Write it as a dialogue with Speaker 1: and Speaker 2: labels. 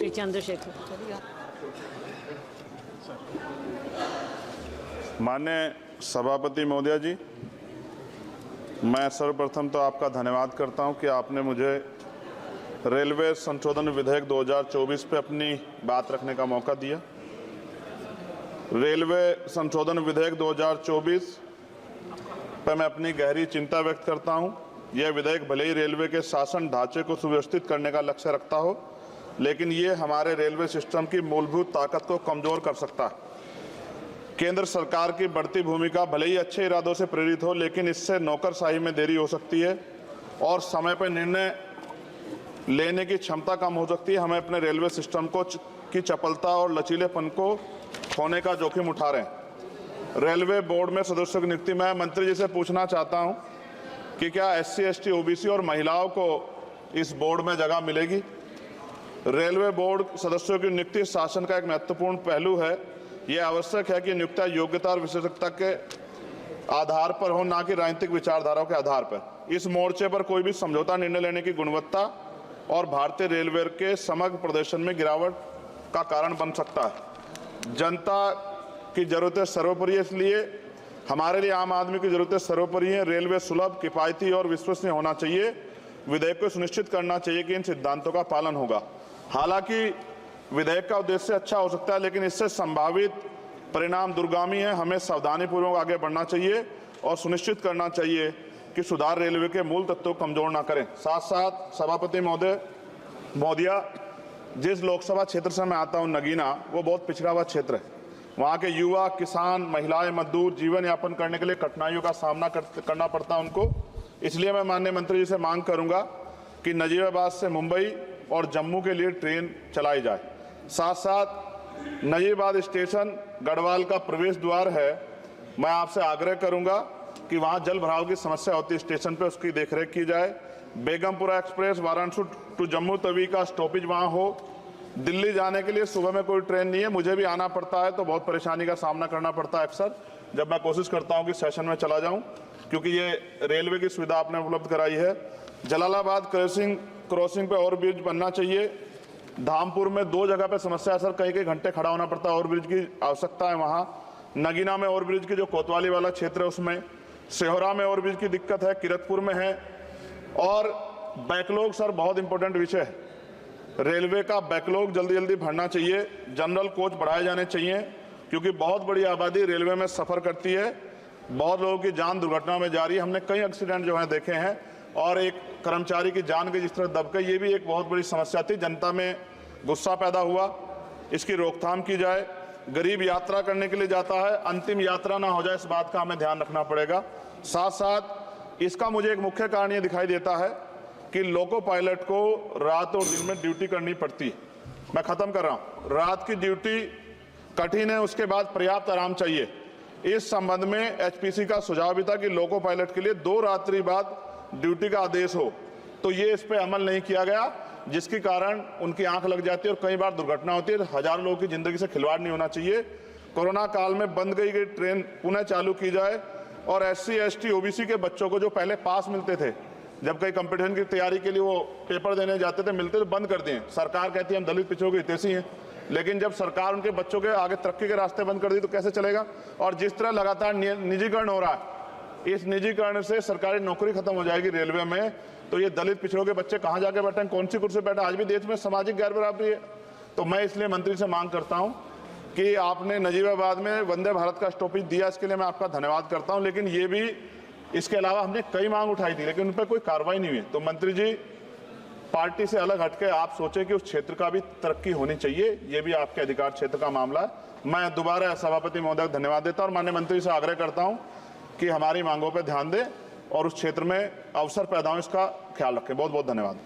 Speaker 1: श्री चंद्रशेखर।
Speaker 2: माननीय सभापति महोदया जी, मैं सर्वप्रथम तो आपका धन्यवाद करता हूं कि आपने मुझे रेलवे संशोधन विधेयक 2024 पे अपनी बात रखने का मौका दिया। रेलवे संशोधन विधेयक 2024 पर मैं अपनी गहरी चिंता व्यक्त करता हूं। यह विधेयक भले ही रेलवे के शासन ढांचे को सुव्यवस्थित करने का लक्ष्य रखता हो, लेकिन ये हमारे रेलवे सिस्टम की मूलभूत ताकत को कमजोर कर सकता है। केंद्र सरकार की बढ़ती भूमिका भले ही अच्छे इरादों से प्रेरित हो, लेकिन इससे नौकरशाही में देरी हो सकती है और समय पर निर्णय लेने की क्षमता कम हो सकती है। हमें अपने रेलवे सिस्टम की चपलता और लचीलेपन को खोने का जोखिम उठा रहे हैं। रेलवे बोर्ड में सदस्यों की नियुक्ति में मंत्री जी से पूछना चाहता हूं कि क्या SC, ST, OBC और महिलाओं को इस बोर्ड में जगह मिलेगी। रेलवे बोर्ड सदस्यों की नियुक्ति शासन का एक महत्वपूर्ण पहलू है। यह आवश्यक है कि नियुक्तियां योग्यता और विशेषज्ञता के आधार पर हो, न कि राजनीतिक विचारधाराओं के आधार पर। इस मोर्चे पर कोई भी समझौता निर्णय लेने की गुणवत्ता और भारतीय रेलवे के समग्र प्रदर्शन में गिरावट का कारण बन सकता है। जनता की जरूरतें सर्वोपरि है, इसलिए हमारे लिए आम आदमी की जरूरतें सर्वोपरि हैं। रेलवे सुलभ, किफायती और विश्वसनीय होना चाहिए। विधेयक को सुनिश्चित करना चाहिए कि इन सिद्धांतों का पालन होगा। हालांकि विधेयक का उद्देश्य अच्छा हो सकता है, लेकिन इससे संभावित परिणाम दूरगामी है। हमें सावधानीपूर्वक आगे बढ़ना चाहिए और सुनिश्चित करना चाहिए कि सुधार रेलवे के मूल तत्वों को कमजोर न करें। साथ साथ सभापति महोदया, जिस लोकसभा क्षेत्र से मैं आता हूं, नगीना, वो बहुत पिछड़ा हुआ क्षेत्र है। वहाँ के युवा, किसान, महिलाएं, मजदूर जीवन यापन करने के लिए कठिनाइयों का सामना करना पड़ता है उनको। इसलिए मैं माननीय मंत्री जी से मांग करूंगा कि नजीबाबाद से मुंबई और जम्मू के लिए ट्रेन चलाई जाए। साथ साथ नजीबाबाद स्टेशन गढ़वाल का प्रवेश द्वार है। मैं आपसे आग्रह करूंगा कि वहाँ जल भराव की समस्या होती है स्टेशन पर, उसकी देखरेख की जाए। बेगमपुरा एक्सप्रेस वाराणसी टू जम्मू तवी का स्टॉपेज वहाँ हो। दिल्ली जाने के लिए सुबह में कोई ट्रेन नहीं है, मुझे भी आना पड़ता है तो बहुत परेशानी का सामना करना पड़ता है अक्सर, जब मैं कोशिश करता हूं कि सेशन में चला जाऊं, क्योंकि ये रेलवे की सुविधा आपने उपलब्ध कराई है। जलालाबाद क्रॉसिंग पे ओवरब्रिज बनना चाहिए। धामपुर में 2 जगह पे समस्या है सर, कई घंटे खड़ा होना पड़ता है, ओवरब्रिज की आवश्यकता है वहाँ। नगीना में ओवरब्रिज की जो कोतवाली वाला क्षेत्र है उसमें, सेहोरा में ओवरब्रिज की दिक्कत है, किरतपुर में है। और बैकलॉग सर बहुत इंपॉर्टेंट विषय है। रेलवे का बैकलॉग जल्दी भरना चाहिए। जनरल कोच बढ़ाए जाने चाहिए, क्योंकि बहुत बड़ी आबादी रेलवे में सफ़र करती है। बहुत लोगों की जान दुर्घटना में जा रही है। हमने कई एक्सीडेंट जो है देखे हैं, और एक कर्मचारी की जान के जिस तरह दबके, ये भी एक बहुत बड़ी समस्या थी। जनता में गुस्सा पैदा हुआ, इसकी रोकथाम की जाए। गरीब यात्रा करने के लिए जाता है, अंतिम यात्रा ना हो जाए, इस बात का हमें ध्यान रखना पड़ेगा। साथ साथ इसका मुझे एक मुख्य कारण ये दिखाई देता है कि लोको पायलट को रात और दिन में ड्यूटी करनी पड़ती है। मैं खत्म कर रहा हूं। रात की ड्यूटी कठिन है, उसके बाद पर्याप्त आराम चाहिए। इस संबंध में HPC का सुझाव भी था कि लोको पायलट के लिए 2 रात्रि बाद ड्यूटी का आदेश हो, तो ये इस पे अमल नहीं किया गया, जिसके कारण उनकी आंख लग जाती है और कई बार दुर्घटना होती है। हजारों लोगों की जिंदगी से खिलवाड़ नहीं होना चाहिए। कोरोना काल में बंद गई ट्रेन पुनः चालू की जाए, और SC, ST, OBC के बच्चों को जो पहले पास मिलते थे, जब कई कंपटीशन की तैयारी के लिए वो पेपर देने जाते थे, मिलते तो बंद कर दिए। सरकार कहती है हम दलित पिछड़ों के हितैषी हैं, लेकिन जब सरकार उनके बच्चों के आगे तरक्की के रास्ते बंद कर दी तो कैसे चलेगा। और जिस तरह लगातार निजीकरण हो रहा है, इस निजीकरण से सरकारी नौकरी खत्म हो जाएगी रेलवे में, तो ये दलित पिछड़ों के बच्चे कहाँ जाके बैठे, कौन सी कुर्सी बैठे। आज भी देश में सामाजिक गैर बराबरी है। तो मैं इसलिए मंत्री से मांग करता हूँ कि आपने नजीबाबाद में वंदे भारत का स्टॉपेज दिया, इसके लिए मैं आपका धन्यवाद करता हूँ। लेकिन ये भी, इसके अलावा हमने कई मांग उठाई थी, लेकिन उन पर कोई कार्रवाई नहीं हुई। तो मंत्री जी, पार्टी से अलग हटके आप सोचें कि उस क्षेत्र का भी तरक्की होनी चाहिए, ये भी आपके अधिकार क्षेत्र का मामला है। मैं दोबारा सभापति महोदय को धन्यवाद देता हूं और माननीय मंत्री से आग्रह करता हूं कि हमारी मांगों पर ध्यान दें और उस क्षेत्र में अवसर पैदा हो, इसका ख्याल रखें। बहुत बहुत धन्यवाद।